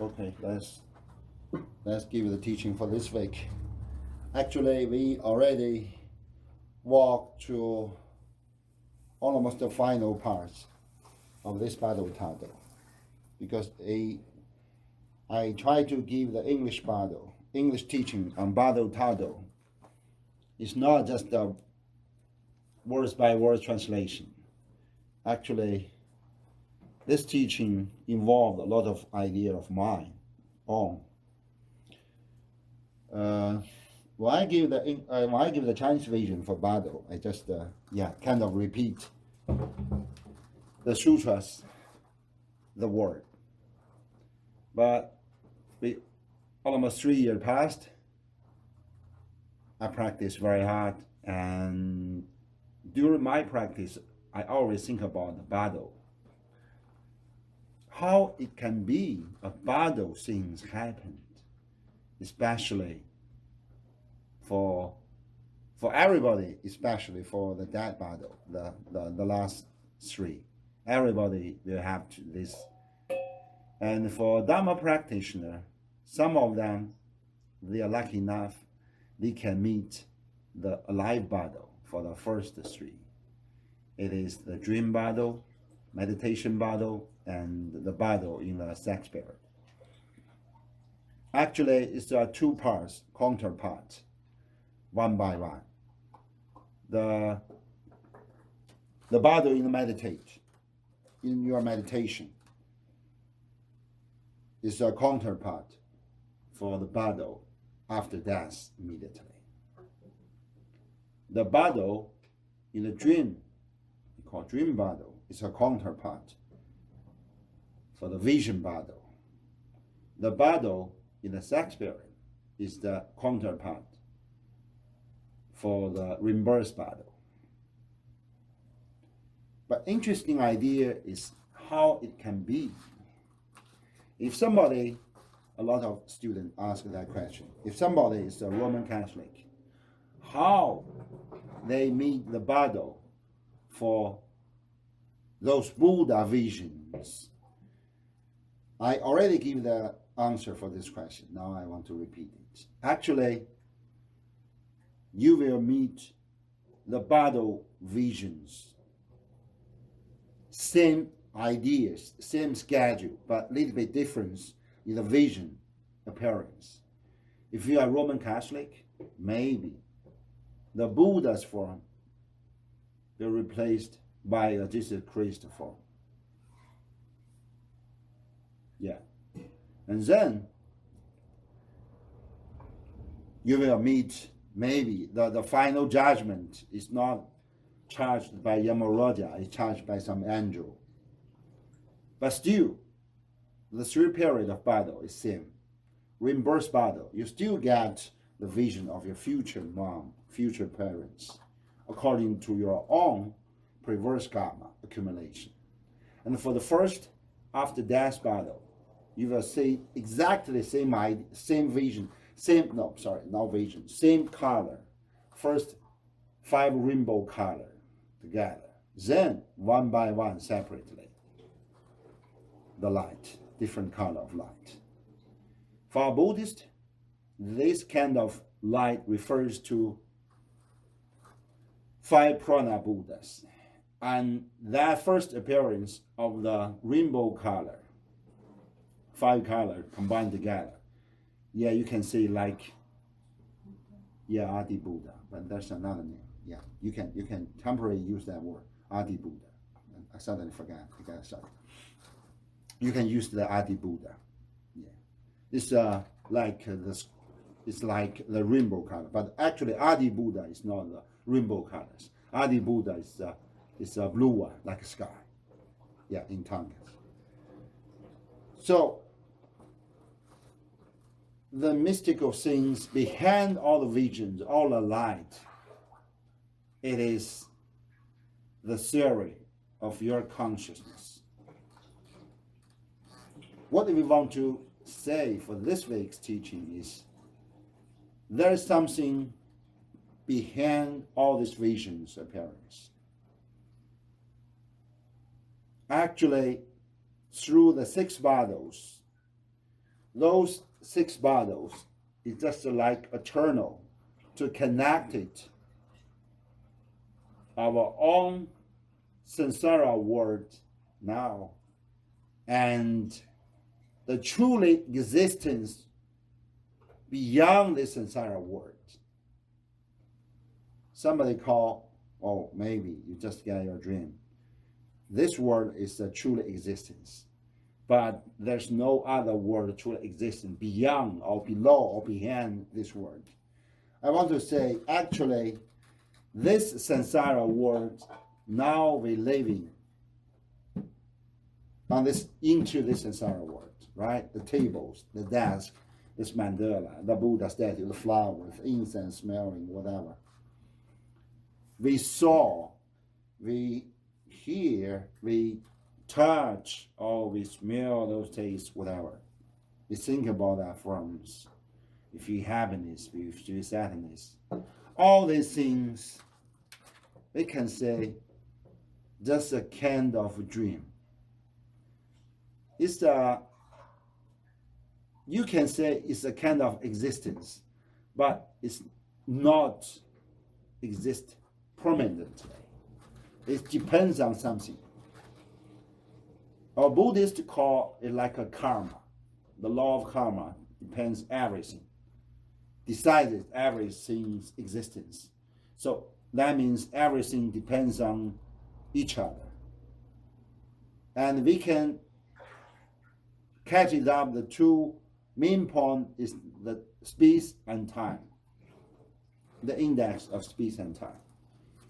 Okay, let's give the teaching for this week. Actually, we already walked through almost the final parts of this Bardo Thodol, because I try to give the English teaching on Bardo Thodol. It's not just a words by word translation. Actually, this teaching involved a lot of idea of mine own. When I give the Chinese version for Bardo, I just kind of repeat the sutras, the word. But almost 3 years passed. I practiced very hard, and during my practice, I always think about the Bardo. How it can be a Bardo things happened, especially for everybody, especially for the dead Bardo, the last three. Everybody will have this. And for Dharma practitioner, some of them, they are lucky enough, they can meet the alive Bardo for the first three. It is the dream Bardo, meditation Bardo, and the Bardo in the sex period. Actually, it's two parts, counterparts, one by one. The Bardo in your meditation is a counterpart for the Bardo after death immediately. The Bardo in the dream, we call dream Bardo, is a counterpart for the vision Bardo. The Bardo in the sex period is the counterpart for the rebirth Bardo. But interesting idea is how it can be. If somebody, a lot of students ask that question, if somebody is a Roman Catholic, how they meet the Bardo for those Buddha visions? I already give the answer for this question. Now I want to repeat it. Actually, you will meet the Bardo visions, same ideas, same schedule, but a little bit difference in the vision appearance. If you are Roman Catholic, maybe the Buddha's form will be replaced by a Jesus Christ form. Yeah. And then you will meet maybe the final judgment is not charged by Yamaraja, it's charged by some angel. But still, the three period of Bardo is same. Rebirth Bardo, you still get the vision of your future mom, future parents, according to your own previous karma accumulation. And for the first after death Bardo, you will see exactly same idea, same vision, same color. First 5 rainbow color together. Then one by one separately, the light, different color of light. For a Buddhist, this kind of light refers to 5 prana Buddhas. And that first appearance of the rainbow color, 5 colors combined together, you can see like, Adi Buddha, but that's another name. You can temporarily use that word, Adi Buddha. I suddenly forgot. You can use the Adi Buddha. It's it's like the rainbow color, but actually Adi Buddha is not the rainbow colors. Adi Buddha is a blue one, like a sky. In Tonga. So the mystical things behind all the visions, all the light, it is the theory of your consciousness. What we want to say for this week's teaching is there is something behind all these visions appearance. Actually, through the 6 Bardos, those 6 Bardos is just like a channel to connect it our own samsara world now and the truly existence beyond the samsara world. Somebody call, oh, maybe you just get your dream. This world is the true existence, but there's no other world truly existing beyond or below or behind this world. I want to say, actually, this samsara world now we living on this into this samsara world, right? The tables, the desk, this mandala, the Buddha statue, the flowers, incense smelling, whatever. We saw, we hear, we touch, or we smell those tastes, whatever. We think about that forms. We feel happiness, we feel sadness. All these things, we can say, just a kind of a dream. It's you can say it's a kind of existence, but it's not exist permanently. It depends on something. Our Buddhists call it like a karma. The law of karma depends everything, decided everything's existence. So that means everything depends on each other. And we can catch it up. The two main point is the space and time, the index of space and time.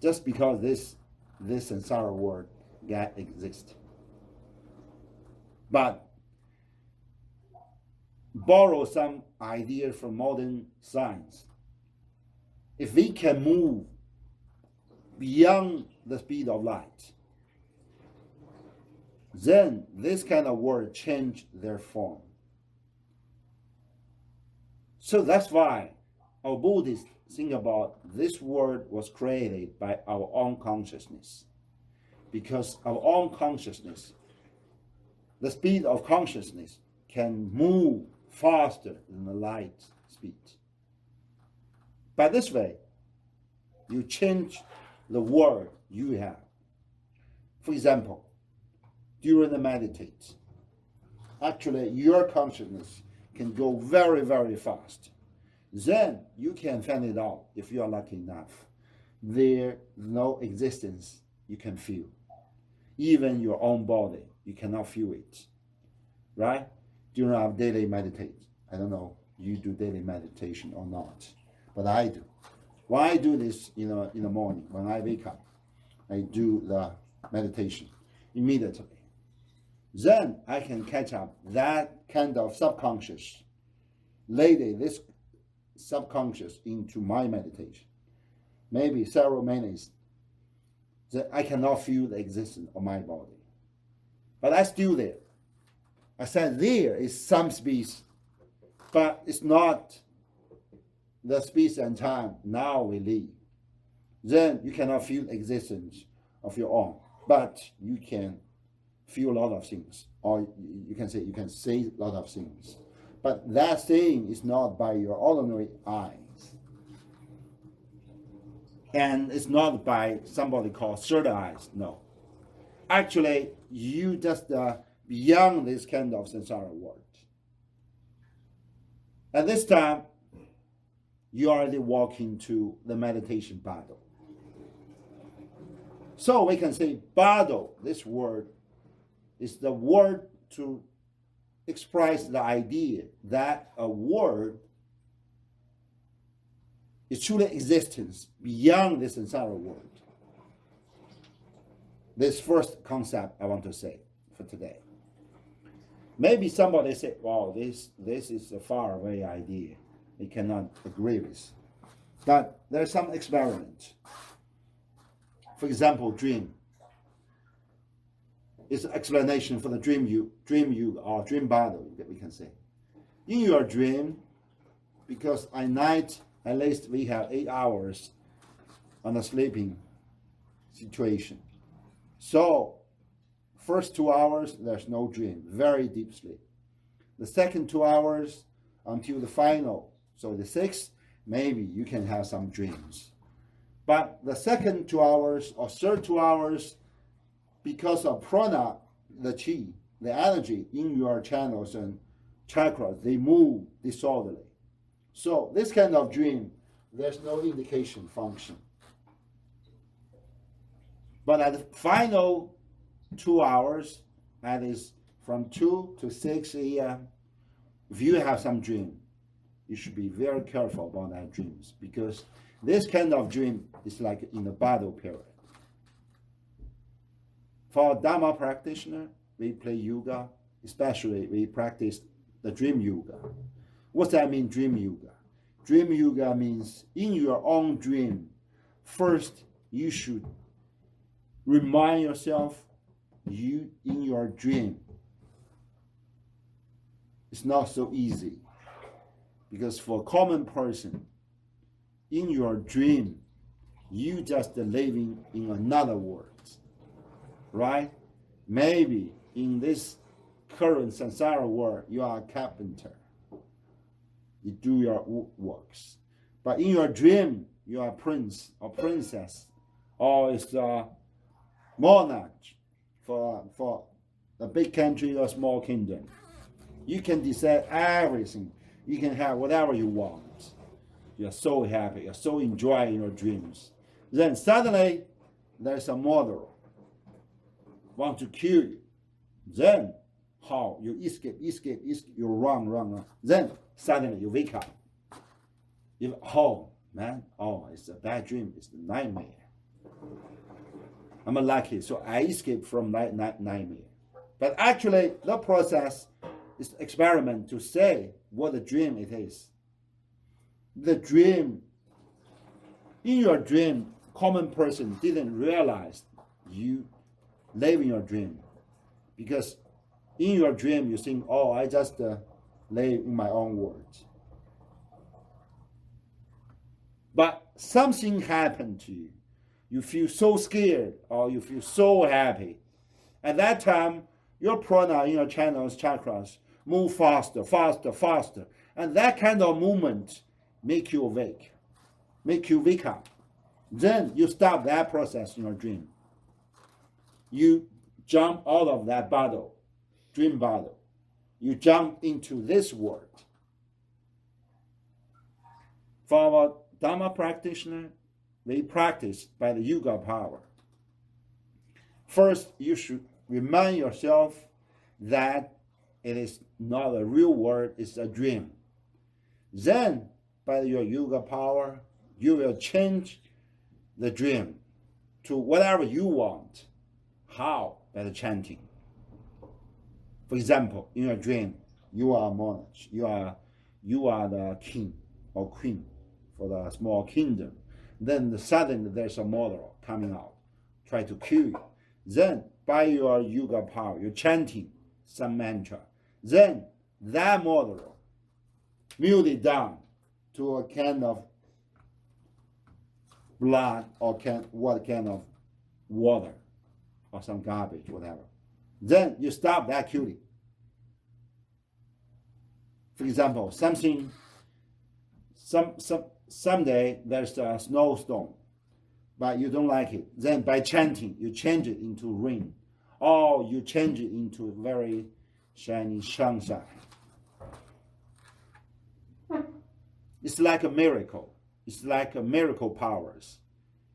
Just because this samsara world exists. But borrow some idea from modern science. If we can move beyond the speed of light, then this kind of world change their form. So that's why our Buddhists think about this world was created by our own consciousness. Because our own consciousness, the speed of consciousness can move faster than the light speed. By this way, you change the world you have. For example, during the meditate, actually your consciousness can go very, very fast. Then you can find it out, if you are lucky enough. There's no existence you can feel. Even your own body, you cannot feel it. Right? During our daily meditate, I don't know, you do daily meditation or not, but I do. When I do this, in the morning, when I wake up, I do the meditation immediately. Then I can catch up that kind of subconscious, lady, this subconscious into my meditation. Maybe several minutes, that I cannot feel the existence of my body. But I'm still there. I said there is some space, but it's not the space and time now we live. Then you cannot feel the existence of your own, but you can feel a lot of things, or you can say a lot of things. But that saying is not by your ordinary eyes. And it's not by somebody called third eyes, no. Actually, you just beyond this kind of samsara world. At this time, you are already walking to the meditation Bardo. So we can say Bardo, this word, is the word to express the idea that a world is truly existence beyond this samsara world. This first concept I want to say for today. Maybe somebody say, wow, this is a far away idea. We cannot agree with. But there's some experiment. For example, dream. It's an explanation for the dream you, or dream Bardo, we can say. In your dream, because at night, at least we have 8 hours on a sleeping situation. So, first 2 hours, there's no dream, very deep sleep. the second 2 hours until the final, so the sixth, maybe you can have some dreams. But the second 2 hours or third 2 hours, because of prana, the chi, the energy in your channels and chakras, they move disorderly. So this kind of dream, there's no indication function. But at the final 2 hours, that is from 2 to 6 a.m., if you have some dream, you should be very careful about that dreams, because this kind of dream is like in the Bardo period. For Dharma practitioner, we play yoga, especially we practice the dream yoga. What's that mean, dream yoga? Dream yoga means in your own dream, first you should remind yourself you in your dream. It's not so easy, because for a common person, in your dream, you just living in another world, right? Maybe in this current samsara world, you are a carpenter. You do your works. But in your dream, you are a prince or princess, or it's a monarch for a big country or small kingdom. You can decide everything. You can have whatever you want. You're so happy. You're so enjoying your dreams. Then suddenly, there's a murderer want to kill you. Then, how? You escape, you run. Then, suddenly you wake up. It's a bad dream. It's a nightmare. I'm lucky, so I escaped from that nightmare. But actually, the process is experiment to say what a dream it is. The dream, in your dream, common person didn't realize you live in your dream, because in your dream you think, I just live in my own world. But something happened to you. You feel so scared or you feel so happy. At that time, your prana in your channels, chakras, move faster. And that kind of movement make you awake, make you wake up. Then you stop that process in your dream. You jump out of that bardo, dream bardo. You jump into this world. For our Dharma practitioner, we practice by the yoga power. First, you should remind yourself that it is not a real world, it's a dream. Then, by your yoga power, you will change the dream to whatever you want. How? By the chanting. For example, in your dream, you are a monarch. You are the king or queen for the small kingdom. Then suddenly there's a murderer coming out, try to kill you. Then by your yoga power, you're chanting some mantra. Then that murderer melted down to a can of blood or what kind of water or some garbage, whatever. Then you stop that killing. For example, someday there's a snowstorm, but you don't like it. Then by chanting, you change it into rain, or you change it into very shiny sunshine. It's like a miracle. It's like a miracle powers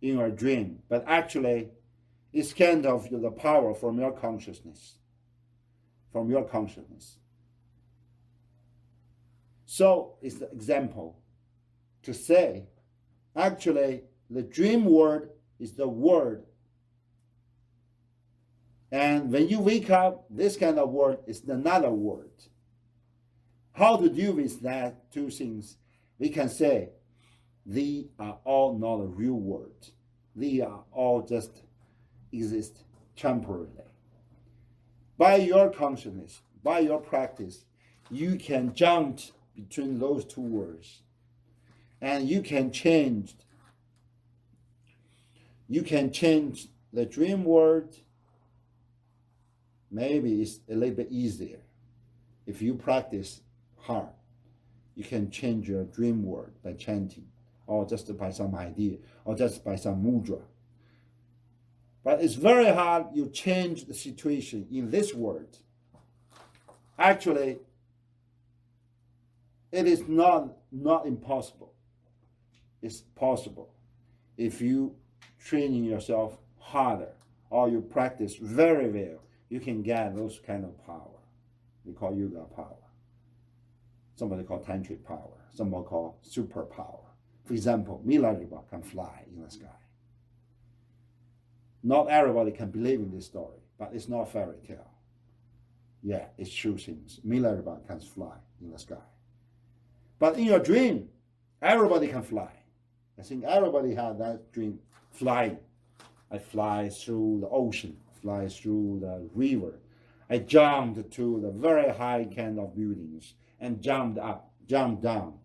in your dream, but actually, it's kind of the power from your consciousness. From your consciousness. So it's the example to say, actually, the dream word is the word. And when you wake up, this kind of word is another word. How to deal with that two things? We can say, they are all not a real word. They are all just exist temporarily. By your consciousness, by your practice, you can jump between those two words. And you can change the dream word. Maybe it's a little bit easier. if you practice hard, you can change your dream world by chanting, or just by some idea, or just by some mudra. But it's very hard you change the situation in this world. Actually, it is not impossible. It's possible. If you training yourself harder, or you practice very well, you can get those kind of power. We call yoga power. Somebody call tantric power. Somebody call superpower. For example, Milarepa can fly in the sky. Not everybody can believe in this story, but it's not a fairy tale. Yeah, it's true things. Milarepa can fly in the sky. But in your dream, everybody can fly. I think everybody had that dream, flying. I fly through the ocean, fly through the river. I jumped to the very high kind of buildings and jumped up, jumped down.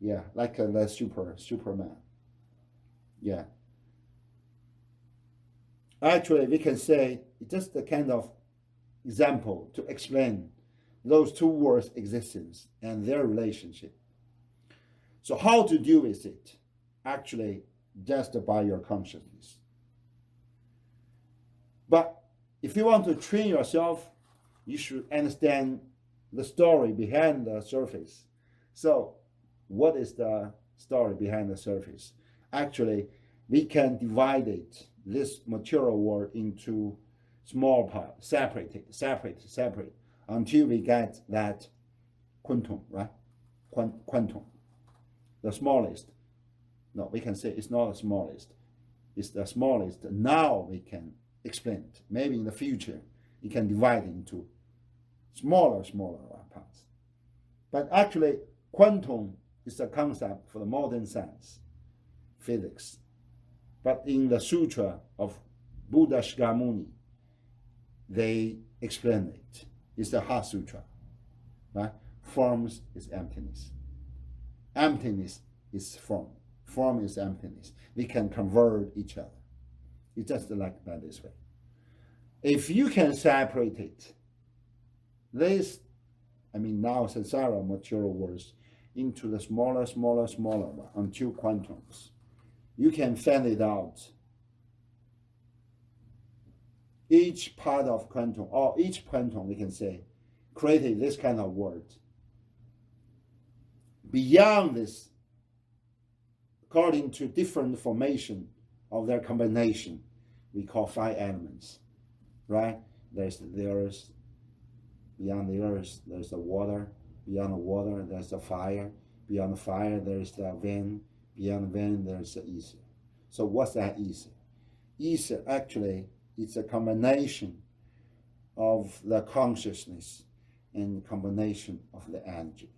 Yeah, like the Superman. Yeah. Actually, we can say it's just a kind of example to explain those two words' existence and their relationship. So how to deal with it? Actually, just by your consciousness. But if you want to train yourself, you should understand the story behind the surface. So what is the story behind the surface? Actually, we can divide it, this material world, into small parts, separate, until we get that quantum, right? Quantum, the smallest. No, we can say it's not the smallest. It's the smallest. Now we can explain it. Maybe in the future, you can divide it into smaller parts. But actually, quantum is a concept for the modern science, physics. But in the sutra of Buddha Shakyamuni, they explain it. It's the Heart Sutra. Right? Forms is emptiness. Emptiness is form. Form is emptiness. We can convert each other. It's just like that this way. If you can separate it, this, now samsara material worlds into the smaller one, until quantums. You can find it out. Each part of quantum, or each quantum, we can say, created this kind of world. Beyond this, according to different formation of their combination, we call 5 elements, right? There's the earth. Beyond the earth, there's the water. Beyond the water, there's the fire. Beyond the fire, there's the wind. Beyond the wind, there's the ether. So what's that ether? Ether actually is a combination of the consciousness and combination of the energy.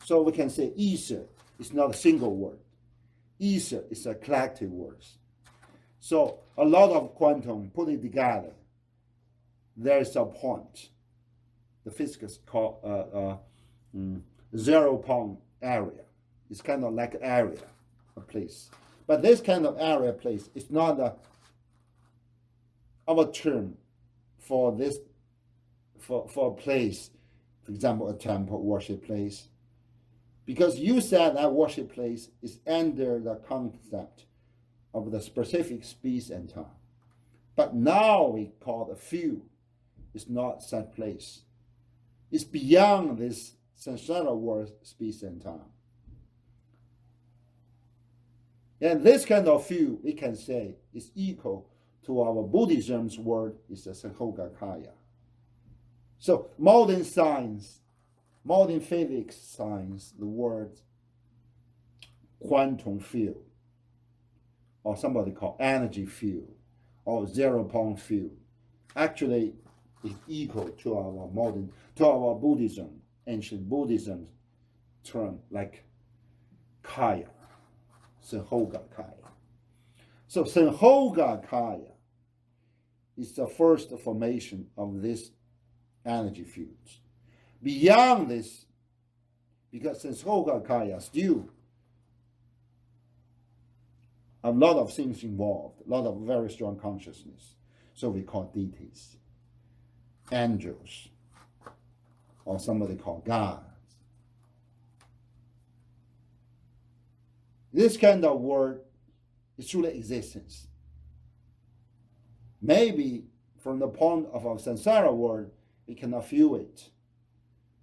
So we can say ether is not a single word. Ether is a collective word. So a lot of quantum put it together. There's a point. The physicists call zero point area. It's kind of like an area, a place. But this kind of area, place, is not our term for this, for a place, for example, a temple, worship place. Because you said that worship place is under the concept of the specific space and time. But now we call the field. It's not such place. It's beyond this samsara world, space and time. And this kind of field, we can say, is equal to our Buddhism's word, is the Sanhokakaya. So modern science, modern physics science, the word quantum field, or somebody call energy field, or zero-point field, actually is equal to our modern, to our Buddhism, ancient Buddhism term, like kaya, Sanhokakaya. So Sanhokakaya is the first formation of this energy fields. Beyond this, because Sanhokakaya still a lot of things involved, a lot of very strong consciousness. So we call deities, angels, or somebody called God. This kind of word is truly existence. Maybe from the point of our samsara world, we cannot feel it.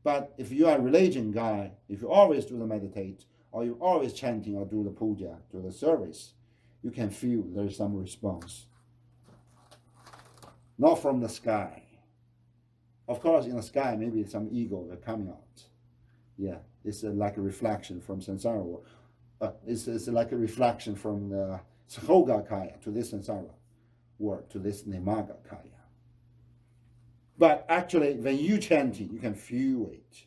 But if you are a religion guy, if you always do the meditate, or you always chanting or do the puja, do the service, you can feel there is some response. Not from the sky. Of course, in the sky, maybe some ego are coming out. Yeah, it's like a reflection from samsara world. It's like a reflection from the Sahoga Kaya to this samsara world, to this Nemaga Kaya. But actually, when you chant it, you can feel it.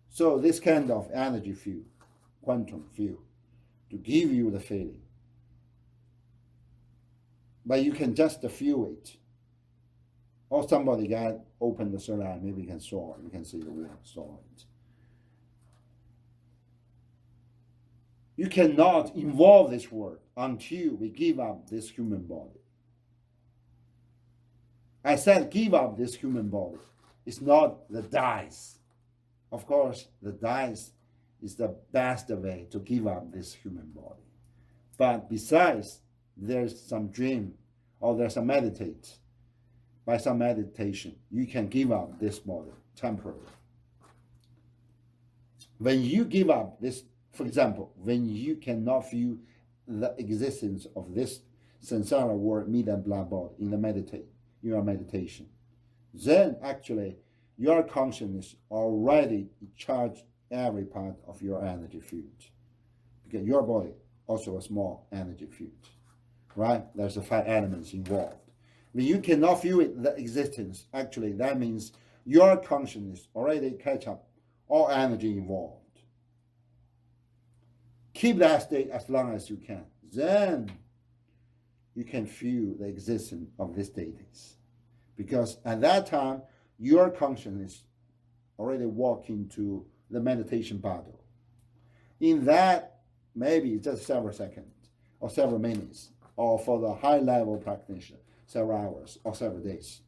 So this kind of energy field, quantum field, to give you the feeling. But you can just feel it. Or somebody can open the third eye, maybe you can saw it, you can see the word, saw it. You cannot involve this word until we give up this human body. I said give up this human body. It's not the dice. Of course, the dice is the best way to give up this human body. But besides, there's some dream or there's a meditate. By some meditation, you can give up this body temporarily. When you give up this, for example, when you cannot feel the existence of this samsara world, meat and blood body in the your meditation, then actually your consciousness already charged every part of your energy field. Because your body also a small energy field, right? There's the 5 elements involved. When you cannot feel it, the existence, actually that means your consciousness already catch up all energy involved. Keep that state as long as you can. Then you can feel the existence of this deities. Because at that time, your consciousness already walk into the meditation Bardo. In that, maybe just several seconds or several minutes, or for the high level practitioner, several hours or several days.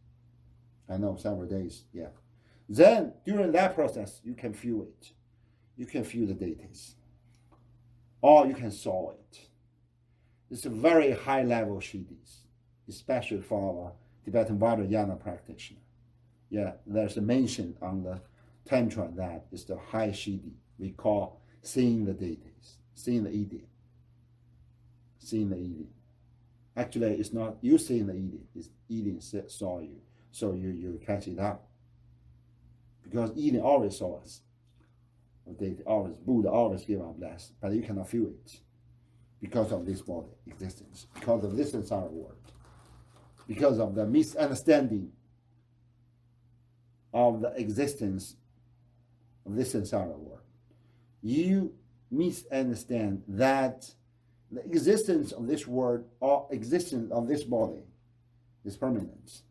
I know, several days, yeah. Then during that process, you can feel it. You can feel the deities. Or you can saw it. It's a very high level Siddhis, especially for our Tibetan Vajrayana practitioner. Yeah, there's a mention on the Tantra that is the high Siddhi we call seeing the deities, seeing the idiot. Seeing the idiot. Actually, it's not you seeing the idiot, it's idiot saw you. So you catch it up. Because idiot always saw us. Buddha always give up less, but you cannot feel it because of this body existence, because of this samsara world, because of the misunderstanding of the existence of this samsara world. You misunderstand that the existence of this world or existence of this body is permanent.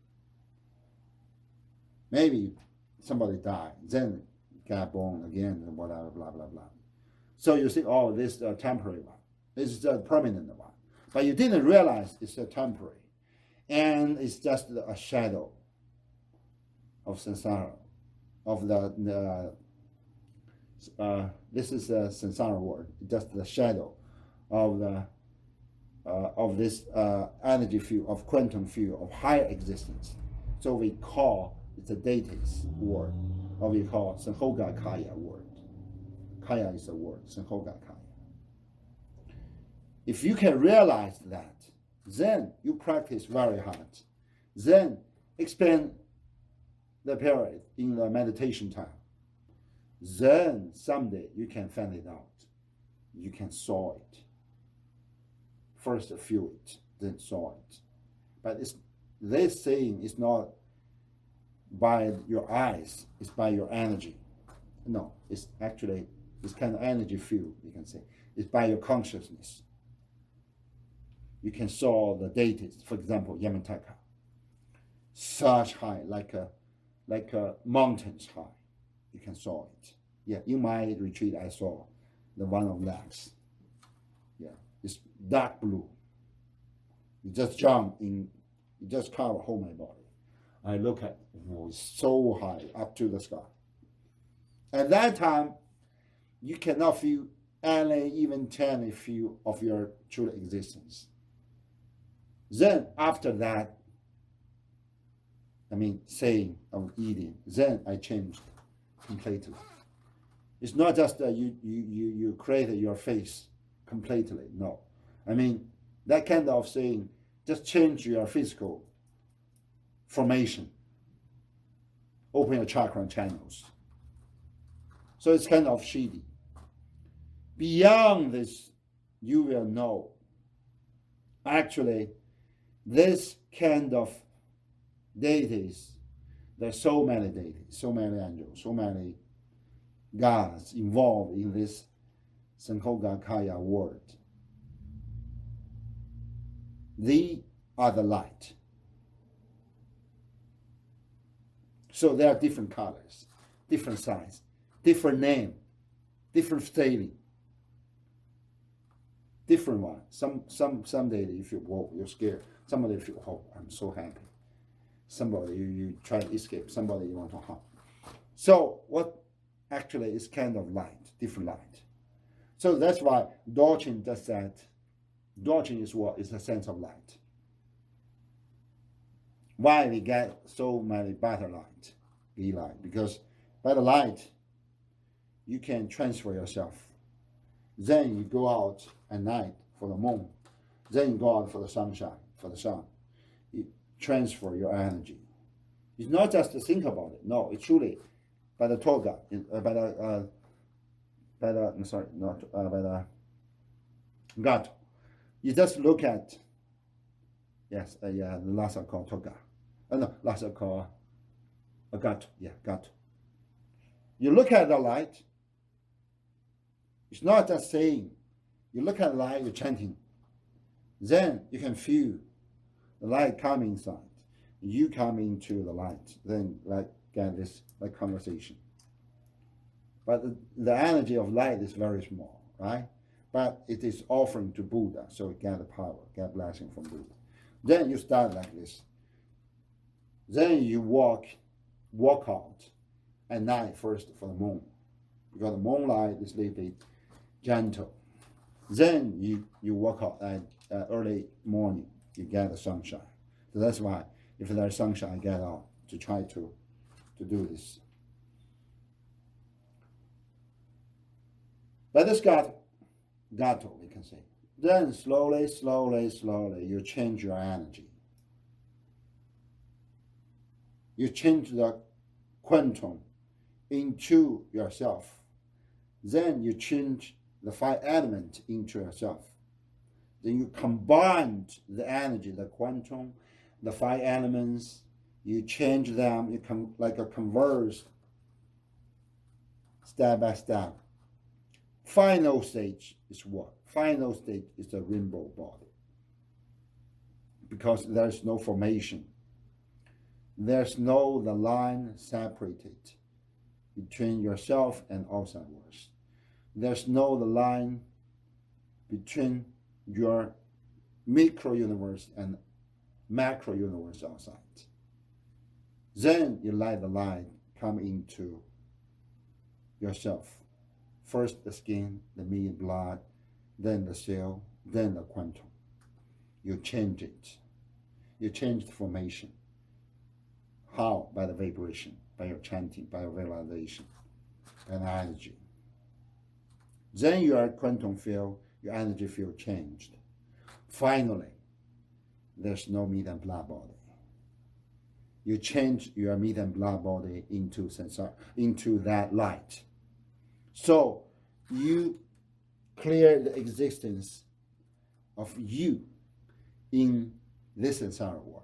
Maybe somebody died, then got born again, and whatever, blah, blah, blah. So you think, oh, this is a temporary one. This is a permanent one. But you didn't realize it's a temporary. And it's just a shadow of samsara, of this is a samsara world, just the shadow of this energy field, of quantum field, of higher existence. So we call it a deities word, or we call Sanhoga Kaya word. Kaya is a word, Sanhoga Kaya. If you can realize that, then you practice very hard. Then expand the period in the meditation time. Then someday you can find it out. You can saw it. First feel it, then saw it. But this saying is not by your eyes, it's by your energy. No, it's actually this kind of energy field, you can say. It's by your consciousness. You can saw the deities, for example, Yamataka. Such high, like a mountains high. You can saw it. Yeah, in my retreat I saw the one of legs. Yeah, it's dark blue. You just jump in, you just cover whole my body. I look at, it's so high, up to the sky. At that time, you cannot feel any, even tiny feel of your true existence. Then after that, saying of eating, then I changed completely. It's not just that you created your face completely. No. That kind of saying just change your physical formation, open your chakra channels. So it's kind of shady. Beyond this, you will know. Actually, this kind of deities, there's so many deities, so many angels, so many gods involved in this Sankhogakaya world. They are the light. So there are different colors, different size, different name, different styling, different one. Some day you feel, whoa, you're scared. Somebody you feel, oh, I'm so happy. Somebody you try to escape. Somebody you want to harm. So what actually is kind of light, different light. So that's why Dorchen does that. Dorchen is what? Is a sense of light. Why we get so many better light, be light? Because by the light, you can transfer yourself. Then you go out at night for the moon. Then you go out for the sunshine, for the sun. You transfer your energy. It's not just to think about it. No, it's truly by the toga, by the gato. You just look at, yes, the last called toga. No, last called a gato. Yeah, gato. You look at the light. It's not just saying. You look at the light, you're chanting. Then you can feel the light coming inside. You come into the light. Then get this conversation. But the energy of light is very small, right? But it is offering to Buddha, so get the power, get blessing from Buddha. Then you start like this. Then you walk out at night first for the moon, because the moonlight is a little bit gentle. Then you walk out at early morning, you get the sunshine. So that's why if there's sunshine, I get out to try to do this. But this gato, we can say. Then slowly, you change your energy. You change the quantum into yourself. Then you change the 5 elements into yourself. Then you combine the energy, the quantum, the 5 elements, you change them, you come like a converse, step by step. Final stage is what? Final stage is the rainbow body. Because there's no formation. There's no the line separated between yourself and outside world. There's no the line between your micro universe and macro universe outside. Then you let the light come into yourself. First the skin, the meat, blood, then the cell, then the quantum. You change it. You change the formation. How? By the vibration, by your chanting, by your visualization, and energy. Then your quantum field, your energy field changed. Finally, there's no meat and blood body. You change your meat and blood body into that light. So you clear the existence of you in this samsara world.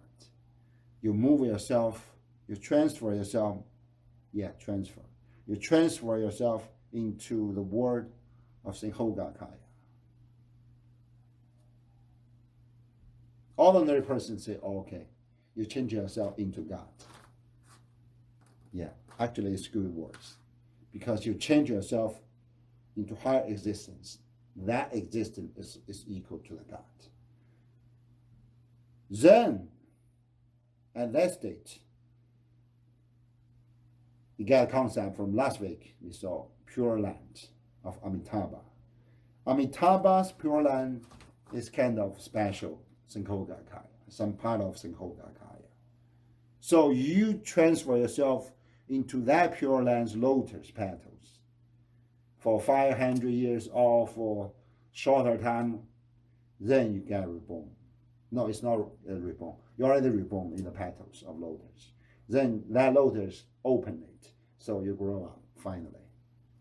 You move yourself, you transfer yourself, transfer. You transfer yourself into the world of Sankhogakaya. Ordinary person say, oh, okay, you change yourself into God. Yeah, actually it's good words. Because you change yourself into higher existence. That existence is equal to the God. Then, at that state, You get a concept from last week. We saw Pure Land of Amitabha. Amitabha's Pure Land is kind of special Sankhogakaya, some part of Sankhogakaya. So you transfer yourself into that Pure Land's lotus petals for 500 years or for shorter time, then you get reborn. No, it's not reborn. You're already reborn in the petals of lotus. Then that lotus open it, so you grow up finally,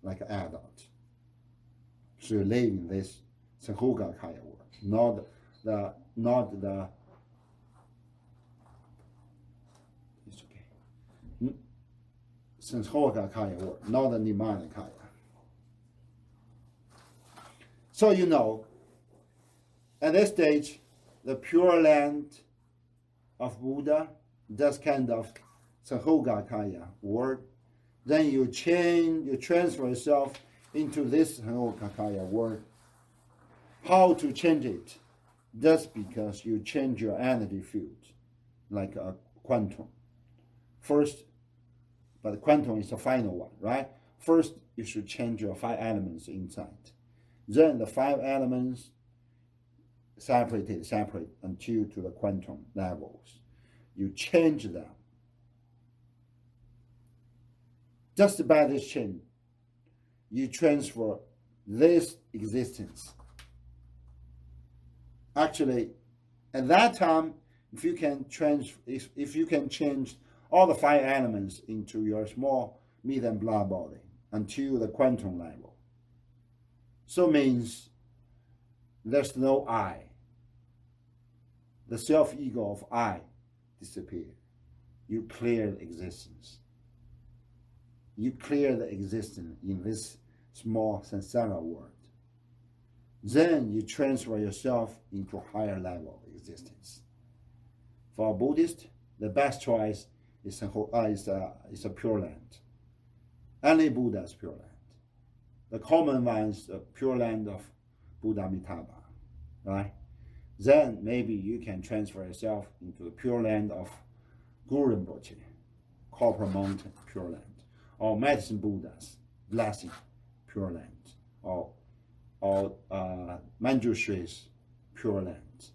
like an adult. So you live in this Sankhogakaya world, not the it's okay. Sankhogakaya world, not the Nirmanakaya. So you know, at this stage, the Pure Land of Buddha, this kind of Sankhogakaya world, then you transfer yourself into this Sankhogakaya world. How to change it? Just because you change your energy field, like a quantum. First, but quantum is the final one, right? First, you should change your 5 elements inside. Then the 5 elements separate until to the quantum levels. You change them. Just by this change, you transfer this existence. Actually, at that time, if you can change all the 5 elements into your small meat and blood body until the quantum level, so means there's no I. The self-ego of I disappears. You clear the existence. You clear the existence in this small samsara world. Then you transfer yourself into a higher level of existence. For a Buddhist, the best choice is a Pure Land. Any Buddha is Pure Land. The common one is the Pure Land of Buddha Amitabha, right? Then maybe you can transfer yourself into the Pure Land of Guru Rinpoche, Copper Mountain Pure Land, or Medicine Buddha's Blessing Pure Land, or Manjusri's Pure Land.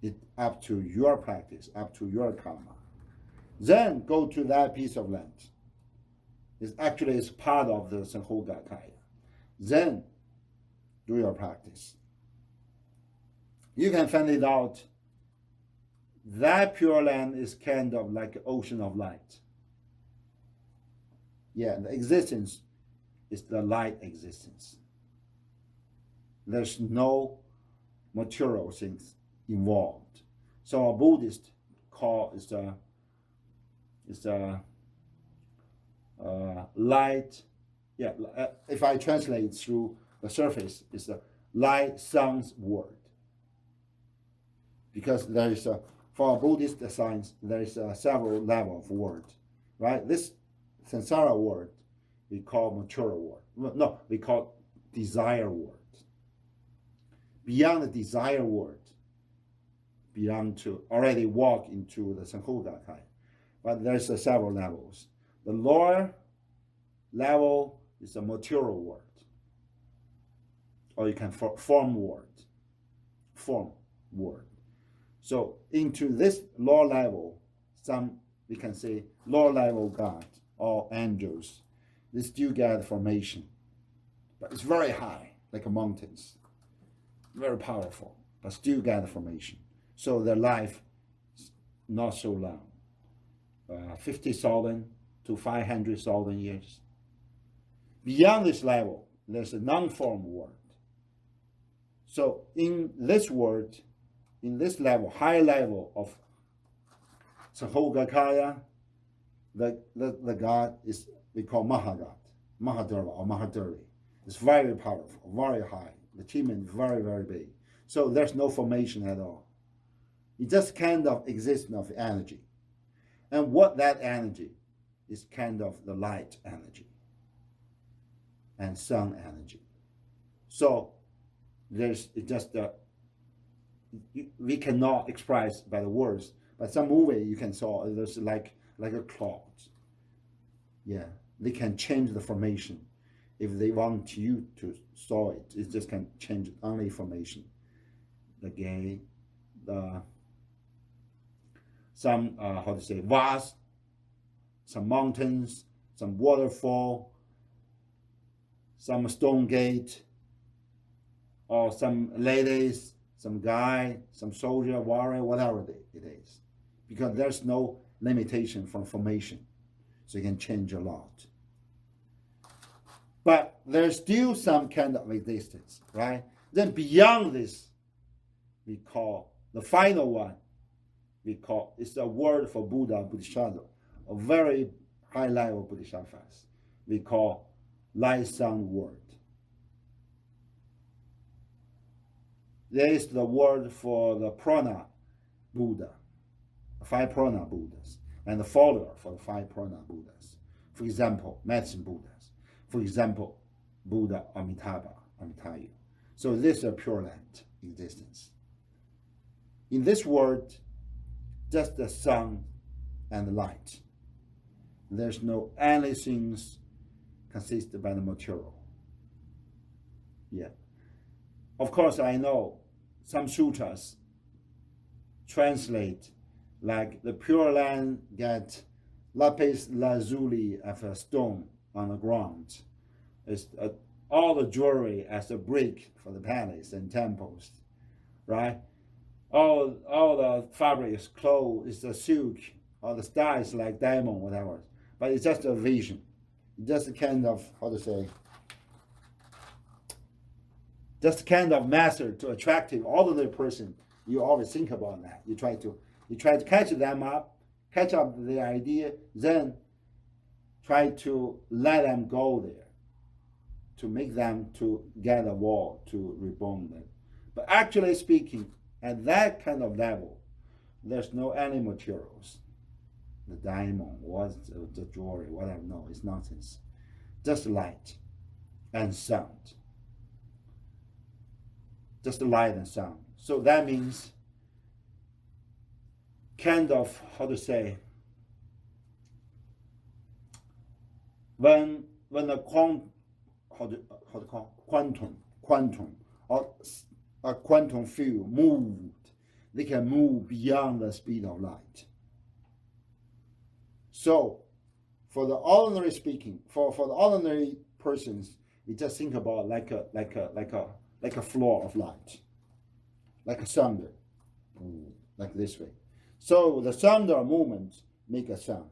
It's up to your practice, up to your karma. Then go to that piece of land. It's part of the Sankhogakaya. Then do your practice. You can find it out. That Pure Land is kind of like an ocean of light. Yeah, the existence is the light existence. There's no material things involved. So a Buddhist call is the light. Yeah, if I translate through the surface, it's the light sounds word. Because there is for a Buddhist science, there is several levels of word, right? This samsara word we call material word. No, we call desire word. Beyond the desire word, belong to already walk into the Sankhogakaya. But there's several levels. The lower level is the material word. Or you can form word. So into this lower level, we can say lower level God or angels, they still get formation. But it's very high, like mountains. Very powerful, but still get formation. So their life is not so long. 50,000 to 500,000 years. Beyond this level, there's a non-form world. So in this world, in this level, high level of Sankhogakaya, the God is, we call Mahagod, Mahadurva or Mahaduri. It's very powerful, very high. The achievement is very, very big. So there's no formation at all. It just kind of existence of energy. And what that energy is kind of the light energy and sun energy. So there's just we cannot express by the words, but some movie you can saw there's like a cloud. Yeah, they can change the formation. If they want you to saw it, it just can change only formation. The gay, some vast, some mountains, some waterfall, some stone gate, or some ladies, some guy, some soldier, warrior, whatever it is. Because there's no limitation from formation. So you can change a lot. But there's still some kind of existence, right? Then beyond this, we call the final one, it's a word for Buddha, Bodhisattva, a very high level Bodhisattvas. We call light sound word. There is the word for the prana Buddha, 5 prana Buddhas, and the follower for the 5 prana Buddhas. For example, medicine Buddhas. For example, Buddha Amitabha. So this is a pure light existence. In this world, just the sun and the light. There's no anything consisted by the material. Yeah. Of course, I know some sutras translate like the Pure Land get lapis lazuli of a stone on the ground. It's all the jewelry as a brick for the palace and temples, right? All the fabrics, clothes, is the silk, all the styles like diamond, whatever. But it's just a vision. It's just a kind of, just kind of method to attractive ordinary person. You always think about that. You try to catch them up, catch up the idea, then try to let them go there, to make them to get a wall to reborn them. But actually speaking, at that kind of level, there's no any materials. The diamond, the jewelry, whatever, no, it's nonsense. Just light and sound. Just light and sound. So that means kind of, when the quantum or a quantum field moved, they can move beyond the speed of light. So for the ordinary speaking, for the ordinary persons, we just think about like a floor of light, like a thunder, like this way. So the thunder movement make a sound,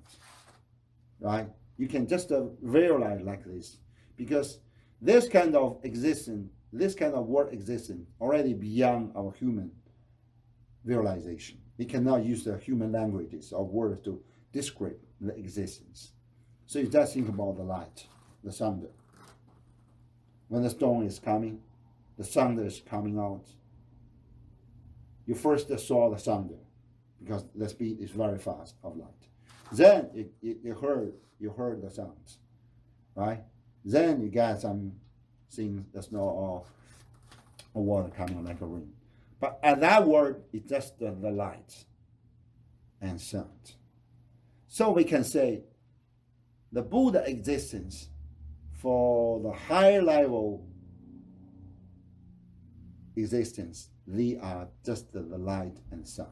right? You can just visualize like this, because this kind of existence, this kind of word existence already beyond our human visualization. We cannot use the human languages or words to describe the existence. So you just think about the light, the thunder. When the storm is coming, the thunder is coming out. You first saw the thunder because the speed is very fast of light. Then you heard the sounds, right? Then you get some things, the snow or water coming like a rain. But at that word, it's just the light and sound. So we can say the Buddha existence for the higher level existence, they are just the light and sound.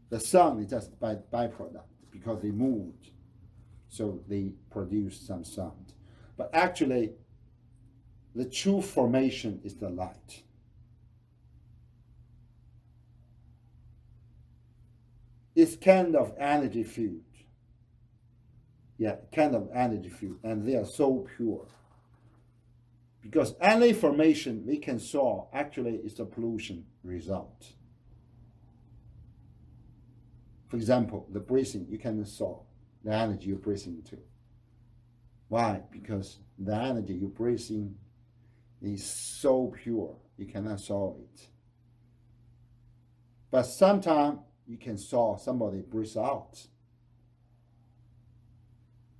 The sound is just byproduct because they moved, so they produce some sound. But actually, the true formation is the light. It's kind of energy field. Yeah, kind of energy field, and they are so pure. Because any formation we can saw actually is a pollution result. For example, the breathing, you can saw the energy you're breathing into. Why? Because the energy you breathe in is so pure, you cannot saw it. But sometimes you can saw somebody breathe out.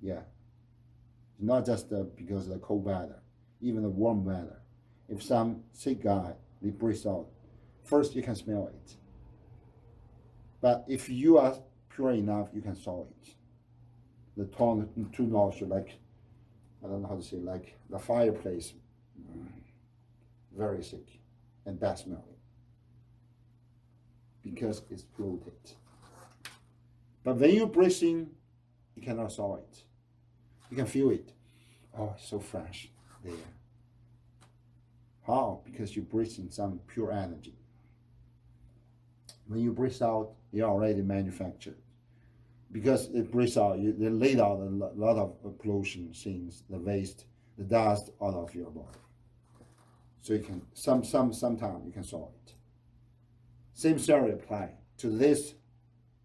Yeah. Not just because of the cold weather, even the warm weather. If some sick guy, they breathe out, first you can smell it. But if you are pure enough, you can saw it. the two nostrils, like, I don't know how to say, like the fireplace, very sick and bad smelling because it's polluted. But when you breathe in, you cannot saw it. You can feel it. Oh, it's so fresh there. How? Because you breathe in some pure energy. When you breathe out, you're already manufactured. Because it breathes out, they laid out a lot of pollution, things, the waste, the dust out of your body. So you can sometimes you can solve it. Same story apply to this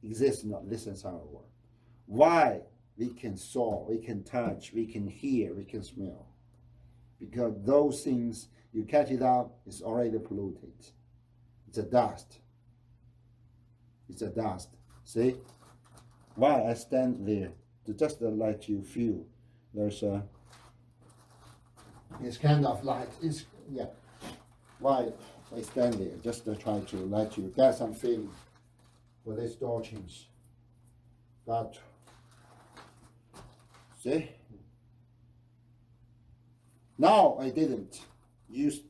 existence of this entire world. Why we can saw, we can touch, we can hear, we can smell? Because those things you catch it up, it's already polluted. It's a dust. It's a dust. See? Why I stand there to just let you feel there's a it's kind of like it's yeah. Why I stand there just to try to let you get some feeling for this door change. But see? Now I didn't use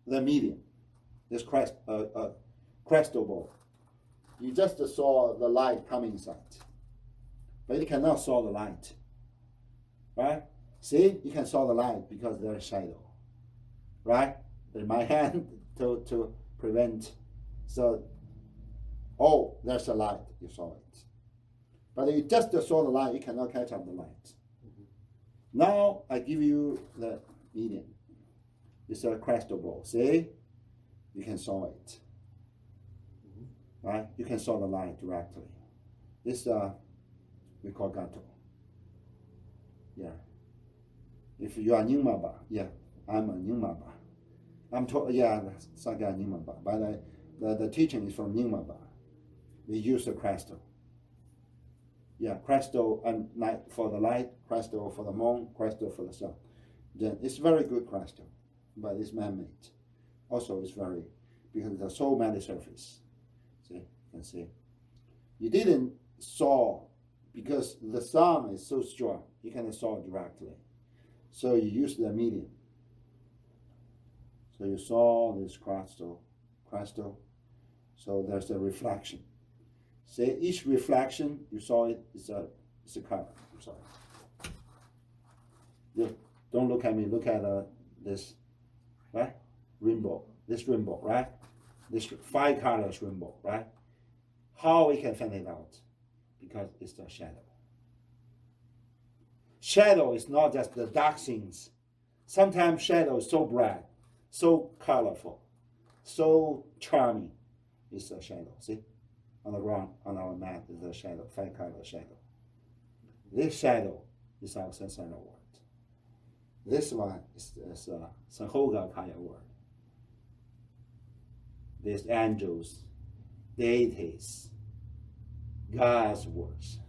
the medium, this crystal ball. You just saw the light coming inside. But you cannot saw the light. Right? See, you can saw the light because there is shadow. Right? In my hand to prevent. So, oh, there's a light, you saw it. But you just saw the light, you cannot catch up the light. Mm-hmm. Now I give you the medium. It's a crystal ball. See? You can saw it. Mm-hmm. Right? You can saw the light directly. This we call gato. Yeah. If you are Nyingmaba, yeah, I'm a Nyingmaba. Saga Nyingmaba. But the teaching is from Nyingmaba. We use the crystal. Yeah, crystal and light for the light, crystal for the moon, crystal for the sun. Then it's very good crystal, but it's man-made. Also, it's very because there's so many surfaces. See, you can see. You didn't saw because the sun is so strong, you cannot saw directly. So you use the medium. So you saw this crystal. So there's a reflection. See, each reflection you saw it is a color. I'm sorry. Don't look at me. Look at this, right? Rainbow. This rainbow, right? This 5 colors rainbow, right? How we can find it out? Because it's the shadow. Shadow is not just the dark things. Sometimes shadow is so bright, so colorful, so charming. It's a shadow. See? On the ground, on our mat is a shadow, 5 color shadow. This shadow is our sensory world. This one is Sanhoga Kaya world. These angels, deities, God's words.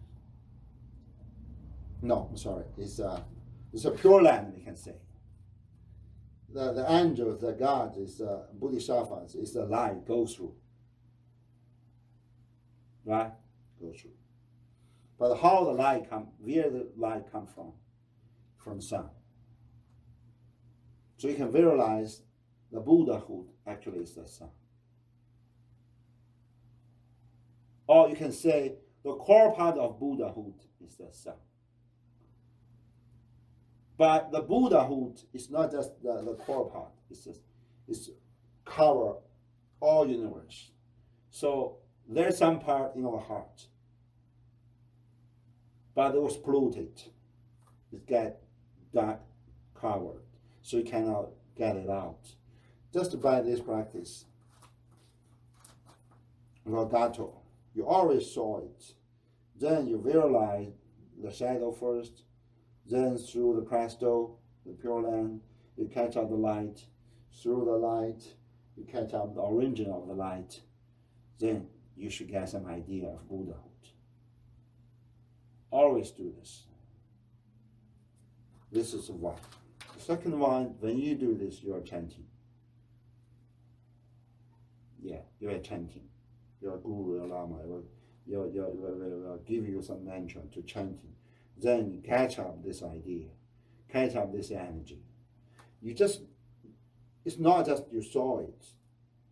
No, I'm sorry. It's a pure land, we can say. The angels, the God is Bodhisattvas, is the light goes through. Right? Go through. But how the light come, where the light come from? From sun. So you can visualize the Buddhahood actually is the sun. Or you can say the core part of Buddhahood is the sun. But the Buddhahood is not just the core part. It's cover all universe. So there's some part in our heart, but it was polluted. It got dark covered, so you cannot get it out. Just by this practice, Ragato, you always saw it. Then you visualize the shadow first, then through the crystal, the pure land, you catch up the light. Through the light, you catch up the origin of the light. Then you should get some idea of Buddhahood. Always do this. This is one. The second one, when you do this, you are chanting. Yeah, you are chanting. Your guru, your lama, will give you some mantra to chanting. then you catch up this idea, catch up this energy. You just, it's not just you saw it.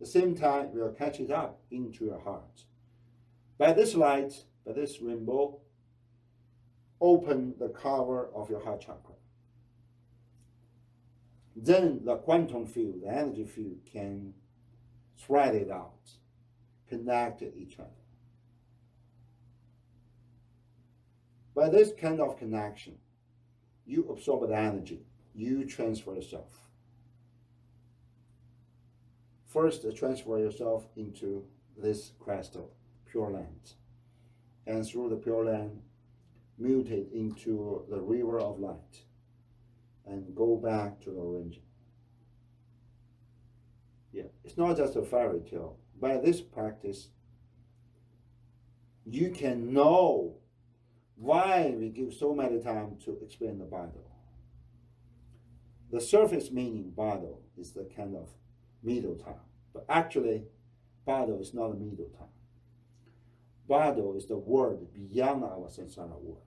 At the same time, you will catch it up into your heart. By this light, by this rainbow, open the cover of your heart chakra. Then the quantum field, the energy field, can spread it out, connect each other. By this kind of connection, you absorb the energy, you transfer yourself. First, transfer yourself into this crystal, Pure Land. And through the Pure Land, mutate into the river of light and go back to the origin. Yeah, it's not just a fairy tale. By this practice, you can know why we give so much time to explain the Bardo. The surface meaning Bardo is the kind of middle time, but actually Bardo is not a middle time. Bardo is the world beyond our samsara world.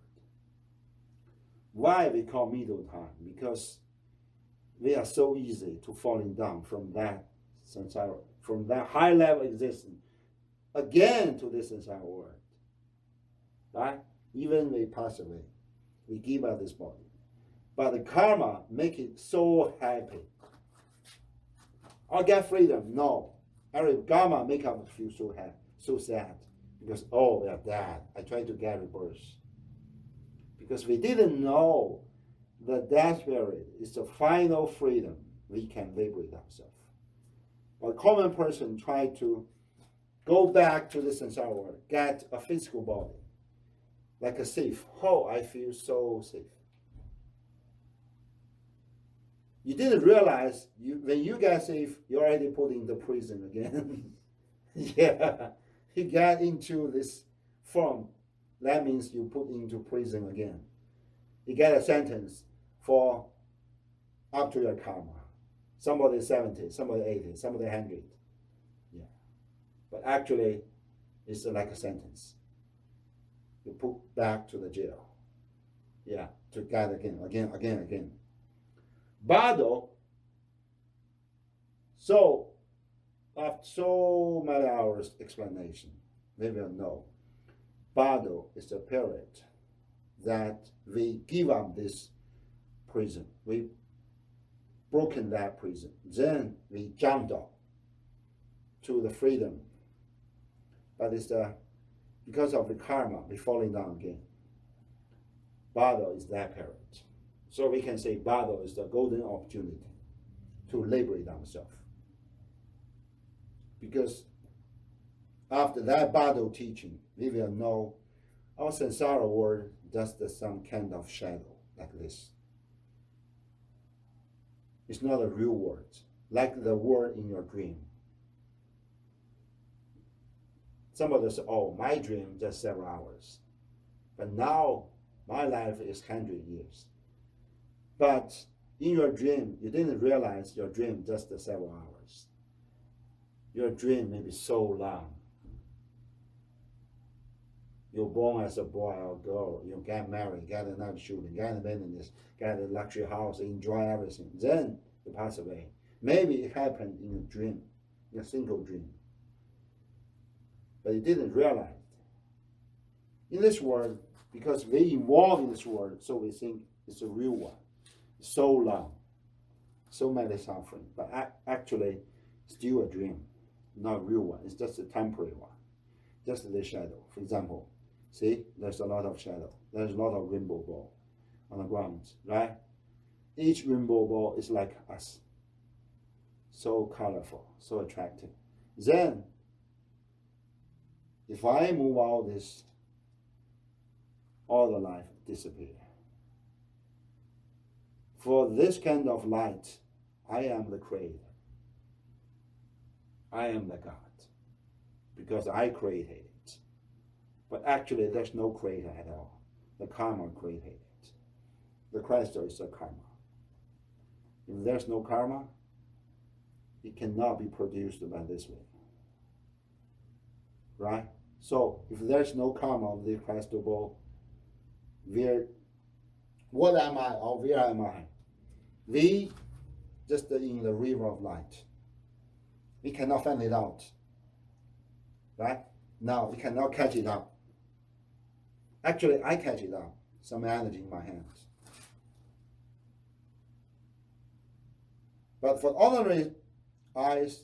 Why we call middle time? Because we are so easy to falling down from that samsara, from that high level existence, again to this samsara world. Right? Even we pass away, we give up this body. But the karma make it so happy. I'll get freedom. No. Every karma make us feel so happy, so sad. Because, oh, we are dead. I tried to get rebirth. Because we didn't know the death period is the final freedom we can liberate ourselves. A common person try to go back to the samsara world, get a physical body, like a safe. Oh, I feel so safe. You didn't realize when you get safe, you're already put into prison again. Yeah, you get into this form. That means you put into prison again. You get a sentence for up to your karma. Somebody 70, somebody 80, somebody 100. Yeah, but actually, it's like a sentence. You put back to the jail. Yeah, to get again. Bardo, so after so many hours explanation, we will know Bardo is the period that we give up this prison. We broken that prison. Then we jumped up to the freedom. But it's because of the karma, we falling down again. Bardo is that period. So we can say Bardo is the golden opportunity to liberate ourselves. Because after that Bardo teaching, we will know our samsara world just some kind of shadow like this. It's not a real world, like the world in your dream. Somebody say, oh, my dream just several hours. But now my life is 100 years. But in your dream, you didn't realize your dream just several hours. Your dream may be so long. You're born as a boy or girl, you get married, get another children, get a business, get a luxury house, enjoy everything. Then you pass away. Maybe it happened in a dream, in a single dream. But you didn't realize it. In this world, because we involved in this world, so we think it's a real one. So long, so many suffering, but actually still a dream, not a real one. It's just a temporary one, just the shadow. For example, see, there's a lot of shadow. There's a lot of rainbow ball on the ground, right? Each rainbow ball is like us, so colorful, so attractive. Then, if I move out this, all the life disappear. For this kind of light, I am the creator. I am the God. Because I created it. But actually, there's no creator at all. The karma created it. The crystal is the karma. If there's no karma, it cannot be produced by this way. Right? So, if there's no karma of the crystal ball, What am I or where am I? We just in the river of light. We cannot find it out. Right? Now we cannot catch it up. Actually, I catch it up. Some energy in my hands. But for ordinary eyes,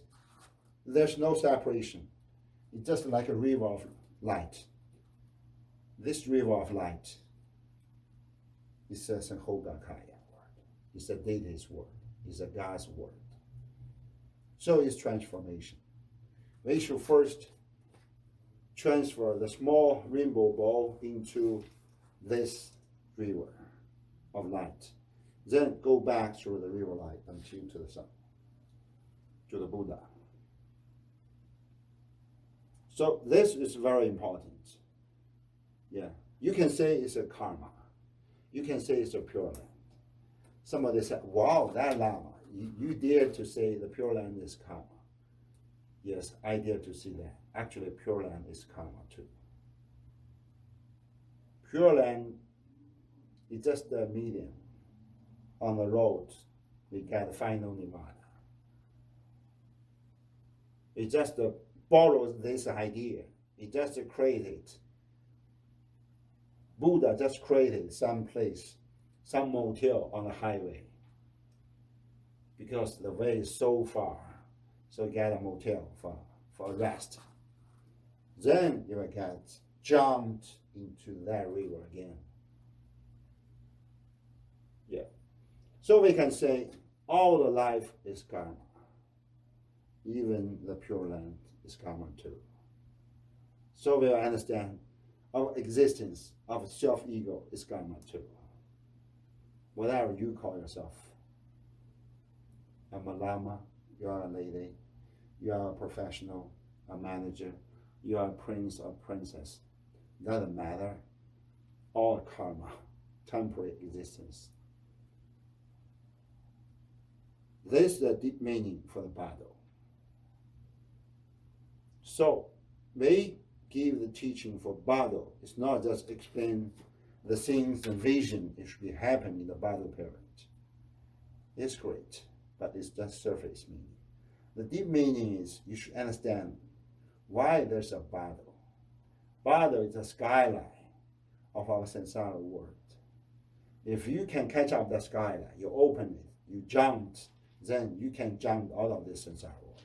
there's no separation. It's just like a river of light. This river of light is a Sanhoga Kaya word. It's a deity's word. It's a God's word. So it's transformation. We should first transfer the small rainbow ball into this river of light. Then go back through the river light until to the sun, to the Buddha. So this is very important. Yeah, you can say it's a karma. You can say it's a pure land. Somebody said, wow, that Lama, you dare to say the pure land is karma. Yes, I dare to see that. Actually, pure land is karma too. Pure land is just the medium. On the road, we get final nirvana. It just borrows this idea. It just created. Buddha just created some place, some motel on the highway. Because the way is so far, so get a motel for rest. Then you will get jumped into that river again. Yeah. So we can say all the life is karma. Even the pure land is karma too. So we'll understand our existence of self-ego is karma too. Whatever you call yourself. I'm a lama, you are a lady, you are a professional, a manager, you are a prince or princess. Doesn't matter. All karma, temporary existence. This is the deep meaning for the Bardo. So, we give the teaching for Bardo. It's not just explain the things and vision that should be happening in the Bardo period. It's great, but it's just surface meaning. The deep meaning is you should understand why there's a Bardo. Bardo is the skyline of our samsara world. If you can catch up the skyline, you open it, you jump, then you can jump out of this samsara world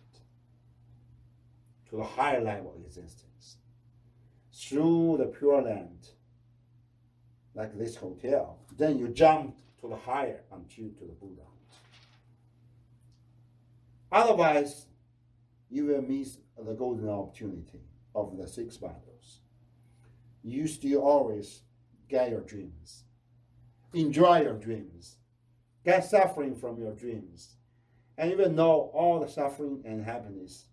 to the higher level of existence. Through the pure land, like this hotel, then you jump to the higher until to the Buddha. Otherwise, you will miss the golden opportunity of the 6 Bardos. You still always get your dreams. Enjoy your dreams. Get suffering from your dreams. And you will know all the suffering and happiness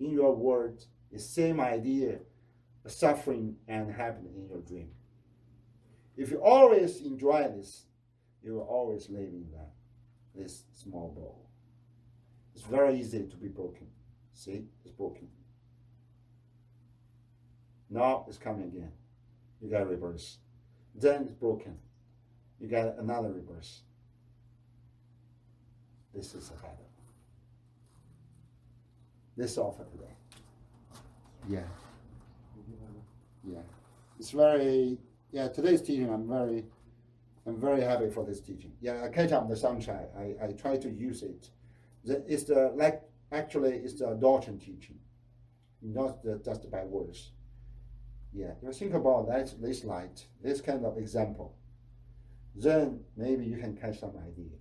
in your world is same idea, the suffering and happiness in your dream. If you always enjoy this, you will always live in this small ball. It's very easy to be broken. See, it's broken. Now it's coming again. You got reverse. Then it's broken. You got another reverse. This is a battle. This is all for today. Yeah. Yeah. It's very, today's teaching, I'm very happy for this teaching. Yeah, I catch up the sunshine. I try to use it. It's it's the doctrine teaching, not just by words. Yeah, if you think about this light, this kind of example, then maybe you can catch some idea.